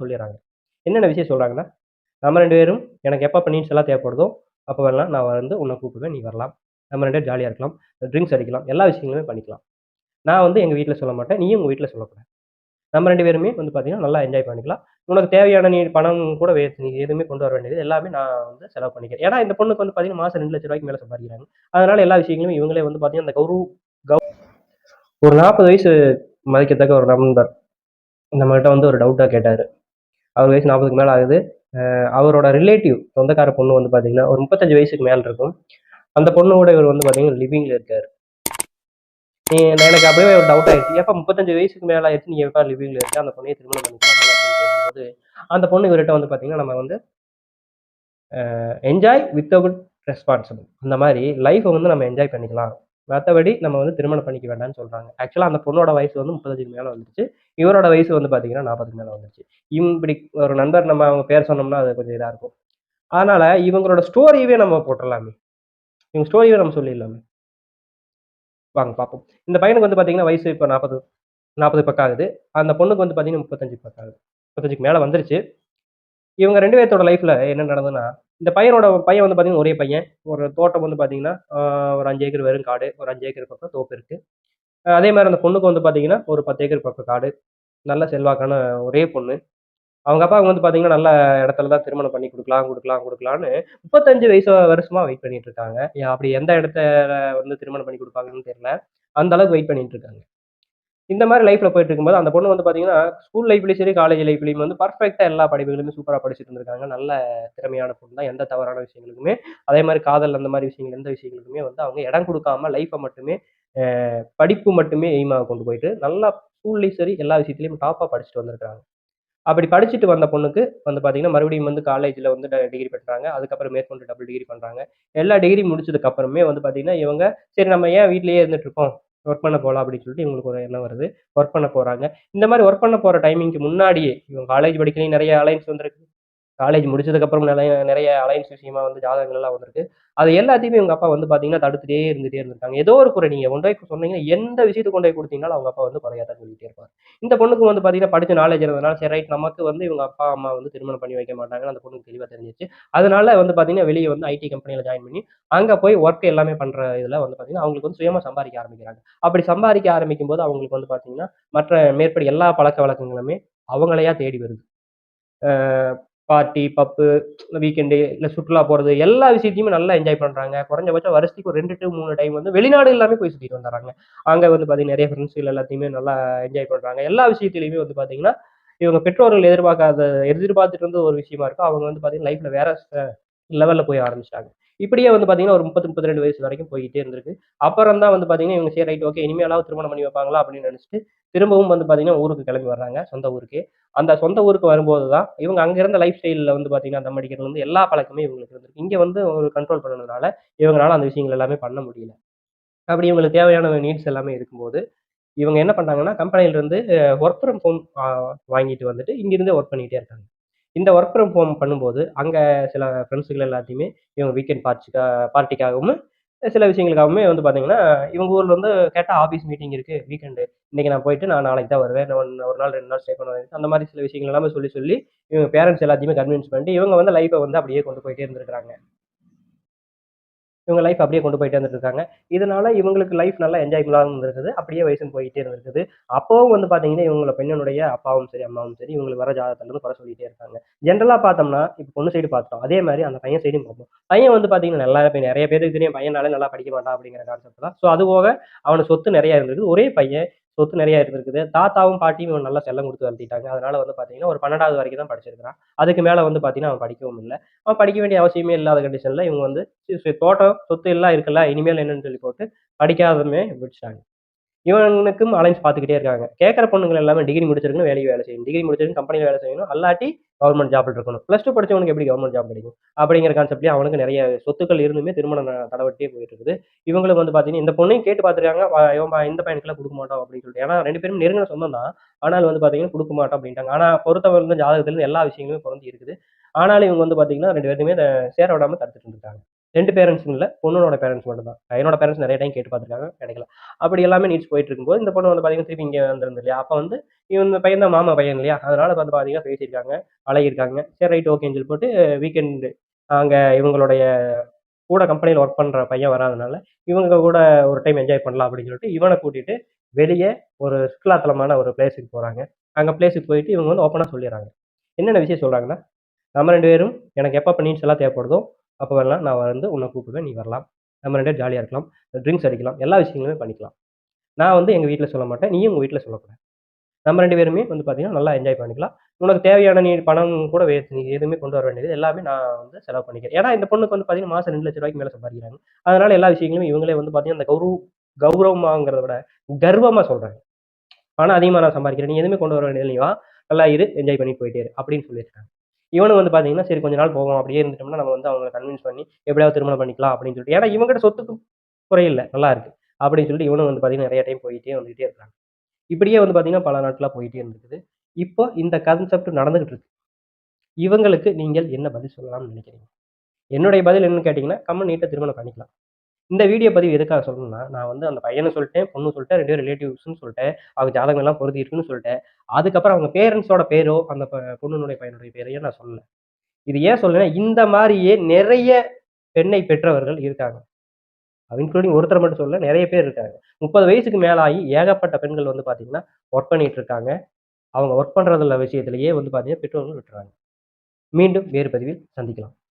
சொல்லிடுறாங்க. என்னென்ன விஷயம் சொல்றாங்கன்னா, நம்ம 2 பேரும் எனக்கு எப்ப நீட்ஸ் எல்லாம் தேவைப்படுதோ, அப்ப வேணா நான் வந்து உன்ன கூப்பிடுவேன். நீ வரலாம். நம்ம 2 பேரும் ஜாலியா இருக்கலாம். ட்ரிங்க்ஸ் அடிக்கலாம். எல்லா விஷயங்களுமே பண்ணிக்கலாம். நான் வந்து எங்க வீட்ல சொல்ல மாட்டேன். நீயும் உங்க வீட்ல சொல்லக்கூடாது. நம்ம 2 பேருமே வந்து பார்த்தீங்கன்னா, நல்லா என்ஜாய் பண்ணிக்கலாம். உனக்கு தேவையான நீ பணம் கூட நீ எதுவுமே கொண்டு வர வேண்டியது எல்லாமே நான் வந்து செலவு பண்ணிக்கிறேன். ஏன்னா இந்த பொண்ணுக்கு வந்து பார்த்தீங்கன்னா, மாசம் ரூ. 2,00,000 மேல சம்பாதிக்கிறாங்க. அதனால எல்லா விஷயங்களுமே இவங்களே வந்து பார்த்தீங்கன்னா, அந்த ஒரு 40 வயசு மதிக்கத்தக்க ஒரு நண்பர் நம்மகிட்ட வந்து ஒரு டவுட்டா கேட்டாரு. அவர் வயசு 40க்கு மேல ஆகுது. அவரோட ரிலேட்டிவ் சொந்தக்கார பொண்ணு வந்து பார்த்தீங்கன்னா, ஒரு 35 வயசுக்கு மேல இருக்கும். அந்த பொண்ணோட இவர் வந்து பார்த்தீங்கன்னா, லிவிங்ல இருக்காரு. எனக்கு அப்படியே ஒரு டவுட் ஆயிடுச்சு. ஏப்பா 35 வயசுக்கு மேல ஆயிடுச்சு. நீ எப்பா லிவிங்ல இருக்க? அந்த பொண்ணையே திருமணம் பண்ணிக்கலாம்ல அப்படின்னு கேட்கும்போது, அந்த பொண்ணு இவர்ட்ட வந்து பார்த்தீங்கன்னா, நம்ம வந்து என்ஜாய் வித்தவுட் ரெஸ்பான்சிபிள். அந்த மாரி லைஃப்ப வந்து நம்ம என்ஜாய் பண்ணிக்கலாம். மத்தபடி நம்ம வந்து திருமணம் பண்ணிக்க வேண்டாம்னு சொல்றாங்க. ஆக்சுவலா அந்த பொண்ணோட வயசு வந்து 35க்கு மேல வந்துருச்சு. இவரோட வயசு வந்து பார்த்தீங்கன்னா, 40க்கு மேல வந்துருச்சு. இப்படி ஒரு நண்பர் நம்ம அவங்க பேர் சொன்னோம்னா, அது கொஞ்சம் இதா இருக்கும். அதனால இவங்களோட ஸ்டோரியவே நம்ம போட்டுறலாமே. இவங்க ஸ்டோரியவே நம்ம சொல்லிடலாமே. வாங்க பார்ப்போம். இந்த பையனுக்கு வந்து பார்த்தீங்கன்னா, வயசு இப்ப 40 பக்கம் ஆகுது. அந்த பொண்ணுக்கு வந்து பார்த்தீங்கன்னா 35 பக்கம் ஆகுது. 35க்கு மேல வந்துருச்சு. இவங்க 2 பேத்தோட லைஃப்ல என்ன நடந்ததுன்னா, இந்த பையன் வந்து பார்த்தீங்கன்னா ஒரே பையன். ஒரு தோட்டம் வந்து பார்த்தீங்கன்னா, ஒரு 5 ஏக்கர் வெறும் காடு. ஒரு 5 ஏக்கர் பக்கம் தோப்பு இருக்கு. அதே மாரி அந்த பொண்ணுக்கு வந்து பார்த்தீங்கன்னா, ஒரு 10 ஏக்கர் பக்கம் காடு. நல்ல செல்வாக்கான ஒரே பொண்ணு. அவங்க அப்பாவுக்கு வந்து பார்த்தீங்கன்னா, நல்ல இடத்துல தான் திருமணம் பண்ணி குடுக்கலான்னு 35 வருஷமா வெயிட் பண்ணிட்டு இருக்காங்க. அப்படி எந்த இடத்துல வந்து திருமணம் பண்ணி குடுப்பாங்கன்னு தெரியல. அந்த அளவுக்கு வெயிட் பண்ணிட்டு இருக்காங்க. இந்த மாரி லைஃப்ல போயிட்டு இருக்கும்போது, அந்த பொண்ணு வந்து பார்த்தீங்கன்னா, ஸ்கூல் லைஃப்லயும் சரி, காலேஜ் லைஃப்லயும் வந்து பெர்ஃபெக்ட்டா எல்லா படிப்புகளுமே சூப்பரா படிச்சுட்டு இருந்திருக்காங்க. நல்ல திறமையான பொண்ணு தான். எந்த தவறான விஷயங்களுக்குமே, அதே மாரி காதல் அந்த மாரி விஷயங்கள் எந்த விஷயங்களுக்குமே வந்து அவங்க இடம் குடுக்காம லைஃப்ப மட்டுமே அ படிப்பு மட்டுமே எய்மா கொண்டு போயிட்டு, நல்லா ஸ்கூல்லயும் சரி, எல்லா விஷயத்திலயும் டாப்பா படிச்சுட்டு வந்திருக்காங்க. அப்படி படிச்சுட்டு வந்த பொண்ணுக்கு வந்து பார்த்தீங்கன்னா, மறுபடியும் வந்து காலேஜ்ல வந்து டிகிரி பண்றாங்க. அதுக்கப்புறம் மேற்கொண்டு டபுள் டிகிரி பண்றாங்க. எல்லா டிகிரி முடிச்சதுக்கு அப்புறமே வந்து பார்த்தீங்கன்னா, இவங்க சரி நம்ம ஏன் வீட்லயே இருந்துட்டு இருக்கோம். ஒர்க் பண்ண போலாம் அப்படின்னு சொல்லிட்டு இவங்களுக்கு ஒரு எண்ணம் வருது. ஒர்க் பண்ண போறாங்க. இந்த மாரி ஒர்க் பண்ண போற டைமிங்க்கு முன்னாடியே, இவங்க காலேஜ் படிக்கையிலயும் நெறைய அலைன்ஸ் வந்திருக்கு. காலேஜ் முடிச்சதுக்கு அப்புறம் நெறைய நெறைய அலைன்ஸ் விஷயமா வந்து ஜாதகங்கள் எல்லாம் வந்திருக்கு. அது எல்லாத்தையுமே இவங்க அப்பா வந்து பார்த்தீங்கன்னா, தடுத்துட்டே இருந்திருக்காங்க. ஏதோ ஒரு குறை நீங்க கொண்டு போய் சொன்னீங்கன்னா, எந்த விஷயத்த கொண்டு போய் குடுத்தீங்கனாலும் அவங்க அப்பா வந்து குறையா தான் சொல்லிட்டே இருப்பாரு. இந்த பொண்ணுக்கு வந்து பார்த்தீங்கன்னா, படிச்ச நாலேட்ஜ் இருந்ததுனால, சரி ரைட் நமக்கு வந்து இவங்க அப்பா, அம்மா வந்து திருமணம் பண்ணி வைக்க மாட்டாங்கன்னு அந்த பொண்ணுக்கு தெளிவா தெரிஞ்சுருச்சு. அதனால வந்து பார்த்தீங்கன்னா, வெளிய வந்து ஐடி கம்பெனில ஜாயின் பண்ணி, அங்க போய் ஒர்க் எல்லாமே பண்ற இதுல வந்து பார்த்தீங்கன்னா, அவங்களுக்கு வந்து சுயமா சம்பாதிக்க ஆரம்பிக்கிறாங்க. அப்படி சம்பாதிக்க ஆரம்பிக்கும்போது அவங்களுக்கு வந்து பார்த்தீங்கன்னா, மற்ற மேற்படி எல்லா பழக்கவழக்கங்களுமே அவங்களையா தேடி வருது. அ பார்ட்டி, பப்பு, வீக்கெண்டு இல்ல சுற்றுலா போறது, எல்லா விஷயத்தையுமே நல்லா என்ஜாய் பண்றாங்க. குறைஞ்சபட்சம் வருஷத்துக்கு ஒரு 2 டூ 3 டைம் வந்து வெளிநாடு எல்லாமே போய் சுத்திட்டு வந்துர்றாங்க. அங்க வந்து பார்த்தீங்கன்னா, நெறைய ஃப்ரெண்ட்ஸ்கள் எல்லாத்தையுமே நல்லா என்ஜாய் பண்றாங்க. எல்லா விஷயத்திலயுமே வந்து பார்த்தீங்கன்னா, இவங்க பெற்றோர்கள் எதிர்பார்த்துட்டு இருந்த ஒரு விஷயமா இருக்கும். அவங்க வந்து பார்த்தீங்கன்னா, லைஃப்ல வேற லெவல்ல போய் ஆரம்பிச்சுட்டாங்க. இப்படியே வந்து பார்த்தீங்கன்னா, ஒரு 30, 32 வயசு வரைக்கும் போய்க்கிட்டே இருந்திருக்கு. அப்புறம் தான் வந்து பார்த்தீங்கன்னா, இவங்க சரி ரைட் ஓகே இனிமேலாவது திருமணம் பண்ணி வைப்பாங்களா அப்படின்னு நெனச்சுட்டு, திரும்பவும் வந்து பார்த்தீங்கன்னா, ஊருக்கு கிளம்பி வர்றாங்க, சொந்த ஊருக்கே. அந்த சொந்த ஊருக்கு வரும்போது தான், இவங்க அங்க இருந்த லைஃப் ஸ்டைல்ல வந்து பார்த்தீங்கன்னா, தம் அடிக்கிறதுலருந்து எல்லா பழக்கமே இவங்களுக்கு இருந்திருக்கு. இங்க வந்து ஒரு கண்ட்ரோல் பண்ணதுனால, இவங்கனால அந்த விஷயங்கள் எல்லாமே பண்ண முடியல. அப்படி இவங்களுக்கு தேவையான நீட்ஸ் எல்லாமே இருக்கும்போது, இவங்க என்ன பண்றாங்கன்னா, கம்பெனில இருந்து வொர்க் ஃப்ரம் ஹோம் வாங்கிட்டு வந்துட்டு, இங்கிருந்தே வொர்க் பண்ணிட்டே இருக்காங்க. இந்த வொர்க் ஃப்ரம் ஹோம் பண்ணும்போது, அங்க சில ஃப்ரெண்ட்ஸுகள் எல்லாத்தையுமே இவங்க வீக்கெண்ட் பார்ட்டிக்காகவும், சில விஷயங்களுக்காகவுமே வந்து பார்த்தீங்கன்னா, இவங்க ஊர்ல வந்து கேட்டா ஆஃபீஸ் மீட்டிங் இருக்கு, வீக்கெண்டு. இன்னைக்கு நான் போயிட்டு நான் நாளைக்கு தான் வருவேன். நான் ஒரு நாள் 2 நாள் ஸ்டே பண்ணுவேன். அந்த மாரி சில விஷயங்கள் எல்லாமே சொல்லி, இவங்க பேரன்ட்ஸ் எல்லாத்தையுமே கன்வின்ஸ் பண்ணிட்டு, இவங்க வந்து லைஃப்ப வந்து அப்படியே கொண்டு போயிட்டே இருந்திருக்காங்க. இவங்க லைஃப் அப்படியே கொண்டு போயிட்டே இருந்துட்டுருக்காங்க. இதனால இவங்களுக்கு லைஃப் நல்லா என்ஜாயபிளாவும் இருந்திருக்குது. அப்படியே வயசும் போயிட்டே இருந்திருக்குது. அப்பவும் வந்து பார்த்தீங்கன்னா, இவங்கள பெண்ணினுடைய அப்பாவும் சரி, அம்மாவும் சரி, இவங்களுக்கு வர ஜாதகத்துல இருந்து குறை சொல்லிட்டே இருக்காங்க. ஜென்ரலா பார்த்தோம்னா, இப்ப பொண்ணு சைடு பார்த்தோம். அதே மாரி அந்த பையன் சைடும் பார்ப்போம். பையன் வந்து பார்த்தீங்கன்னா, நெறைய பேருக்கு தெரியும் பையன்னாலே நல்லா படிக்க மாட்டான் அப்படிங்கிற கான்செப்ட் தான். ஸோ அது போக அவனுக்கு சொத்து நெறைய இருந்திருக்கு. ஒரே பையன். சொத்து நெறைய இருந்திருக்குது. தாத்தாவும், பாட்டியும் இவன நல்லா செல்லம் குடுத்து வளர்த்திட்டாங்க. அதனால வந்து பார்த்தீங்கன்னா, ஒரு 12வது வரைக்கும் தான் படிச்சிருக்கிறான். அதுக்கு மேல வந்து பார்த்தீங்கன்னா, அவன் படிக்கவும் இல்ல. அவன் படிக்க வேண்டிய அவசியமே இல்லாத கண்டிஷன்ல இவங்க வந்து தோட்டம், சொத்து எல்லாம் இருக்குல்ல. இனிமேல் என்னன்னு சொல்லி போட்டு படிக்காமயே விட்டுட்டாங்க. இவனுக்கும் அலைன்ஸ் பார்த்துக்கிட்டே இருக்காங்க. கேட்கிற பொண்ணுங்க எல்லாமே டிகிரி முடிச்சிருக்கணும், வேலைக்கு வேலை செய்யணும். டிகிரி முடிச்சிருக்கணும், கம்பெனில வேலை செய்யணும். அல்லாட்டி கவர்ன்மென்ட் ஜாப்ல இருக்கணும். +2 படிச்சவனுக்கு எப்படி கவர்ன்மென்ட் ஜாப் கிடைக்கும்? அப்படிங்கிற கான்செப்ட்லயே அவனுக்கு நெறைய சொத்துக்கள் இருந்துமே திருமணம் தடவட்டே போயிட்டு இருக்குது. இவங்களும் வந்து பார்த்தீங்கன்னா, இந்த பொண்ணையும் கேட்டு பார்த்துருக்காங்க. இவன் இந்த பையனுக்குலாம் குடுக்க மாட்டோம் அப்படின்னு சொல்லிட்டு. ஏன்னா 2 பேரும் நெருங்குன சொந்தம் தான். ஆனாலும் வந்து பார்த்தீங்கன்னா, குடுக்க மாட்டோம் அப்படின்ட்டாங்க. ஆனா பொறுத்தவரைக்கும் ஜாதகத்துல இருந்து எல்லா விஷயங்களுமே பொருந்தி இருக்குது. ஆனாலும் இவங்க வந்து பார்த்தீங்கன்னா, 2 பேத்தையுமே சேர விடாம தடுத்துட்டு இருந்துட்டாங்க. 2 பேரண்ட்ஸ்ன்னு இல்ல. பொண்ணோட பேரண்ட்ஸ் மட்டும் தான். பையனோட பேரண்ட்ஸ் நெறைய டைம் கேட்டு பார்த்துருக்காங்க. கிடைக்கல. அப்படி எல்லாமே நீட்ஸ் போயிட்டு இருக்கும்போது, இந்த பொண்ணு வந்து பார்த்தீங்கன்னா, திருப்பி இங்க வந்திருந்து இல்லையா? அப்ப வந்து இந்த பையன் தான் மாமா பையன் இல்லையா? அதனால வந்து பார்த்தீங்கன்னா, பேசியிருக்காங்க, பழகியிருக்காங்க. சரி ரைட் ஓகேன்னு சொல்லி போட்டு வீக்கெண்ட் அங்க இவங்களுடைய கூட கம்பெனியில ஒர்க் பண்ற பையன் வராதனால, இவங்க கூட ஒரு டைம் என்ஜாய் பண்ணலாம் அப்படின்னு சொல்லிட்டு, இவன கூட்டிட்டு வெளிய ஒரு சுற்றுலாத்தலமான ஒரு பிளேஸுக்கு போறாங்க. அங்க பிளேஸுக்கு போயிட்டு இவங்க வந்து ஓப்பனா சொல்லிர்றாங்க. என்னென்ன விஷயம் சொல்றாங்கன்னா, நம்ம 2 பேரும் எனக்கு எப்பப்ப நீட்ஸ் எல்லாம் தேவைப்படுதோ, அப்போவெல்லாம் நான் வந்து உன்ன கூப்பிடுவேன். நீ வரலாம். நம்ம 2 பேரும் ஜாலியா இருக்கலாம். ட்ரிங்க்ஸ் அடிக்கலாம். எல்லா விஷயங்களுமே பண்ணிக்கலாம். நான் வந்து எங்க வீட்ல சொல்ல மாட்டேன். நீயும் உங்க வீட்ல சொல்லக்கூடாது. நம்ம 2 பேருமே வந்து பார்த்தீங்கன்னா, நல்லா என்ஜாய் பண்ணிக்கலாம். உனக்கு தேவையான நீ பணம் கூட நீ எதுவுமே கொண்டு வர வேண்டியது எல்லாமே நான் வந்து செலவு பண்ணிக்கிறேன். ஏன்னா இந்த பொண்ணுக்கு வந்து பார்த்தீங்கன்னா, மாசம் ரூ. 2,00,000 மேல சம்பாதிக்கிறாங்க. அதனால எல்லா விஷயங்களும் இவங்களே வந்து பார்த்தீங்கன்னா, அந்த கௌரவமாங்கிறத விட கர்வமா சொல்றாங்க. பணம் அதிகமா நான் சம்பாதிக்கிறேன். நீ எதுவுமே கொண்டு வர வேண்டியதில்ல. நீ வா, நல்லா இரு, என்ஜாய் பண்ணிட்டு போயிட்டே இரு அப்படின்னு சொல்லியிருக்காங்க. இவனும் வந்து பார்த்தீங்கன்னா, சரி கொஞ்ச நாள் போவோம். அப்படியே இருந்துட்டோம்னா, நம்ம வந்து அவங்கள கன்வின்ஸ் பண்ணி எப்படியாவது திருமணம் பண்ணிக்கலாம் அப்படின்னு சொல்லிட்டு. ஏன்னா இவன்கிட்ட சொத்துக்கு குறையில்ல. நல்லா இருக்கு. அப்படின்னு சொல்லிட்டு இவனும் வந்து பார்த்தீங்கன்னா, நெறைய டைம் போயிட்டே வந்துட்டே இருக்காங்க. இப்படியே வந்து பார்த்தீங்கன்னா, பல நாட்களா போயிட்டே இருந்திருக்குது. இப்போ இந்த கான்செப்ட் நடந்துகிட்டு இருக்கு. இவங்களுக்கு நீங்கள் என்ன பதில் சொல்லலாம்னு நினைக்கிறீங்க? என்னுடைய பதில் என்னன்னு கேட்டீங்கன்னா, கம்முனு நீட்டா திருமணம் பண்ணிக்கலாம். இந்த வீடியோ பதிவு எதுக்காக சொல்லணும்னா, நான் வந்து அந்த பையனும் சொல்லிட்டேன், பொண்ணும் சொல்லிட்டேன், 2 பேரும் ரிலேட்டிவ்ஸ்ன்னு சொல்லிட்டேன். அவங்க ஜாதகம் எல்லாம் பொருந்தி இருக்குன்னு சொல்லிட்டேன். அதுக்கப்புறம் அவங்க பேரண்ட்ஸோட பேரோ, அந்த பொண்ணுனுடைய பையனுடைய பேரையோ நான் சொல்லல. இது ஏன் சொல்றேன்னா, இந்த மாரியே நெறைய பெண்ணை பெற்றவர்கள் இருக்காங்க. இன்க்ளூடிங் ஒருத்தர மட்டும் சொல்லல, நெறைய பேர் இருக்காங்க. 30 வயசுக்கு மேல ஆகி ஏகப்பட்ட பெண்கள் வந்து பார்த்தீங்கன்னா, ஒர்க் பண்ணிட்டு இருக்காங்க. அவங்க ஒர்க் பண்றதுல விஷயத்திலேயே வந்து பார்த்தீங்கன்னா, பெற்றோர்கள் விட்டுறாங்க. மீண்டும் வேறு பதிவில் சந்திக்கலாம்.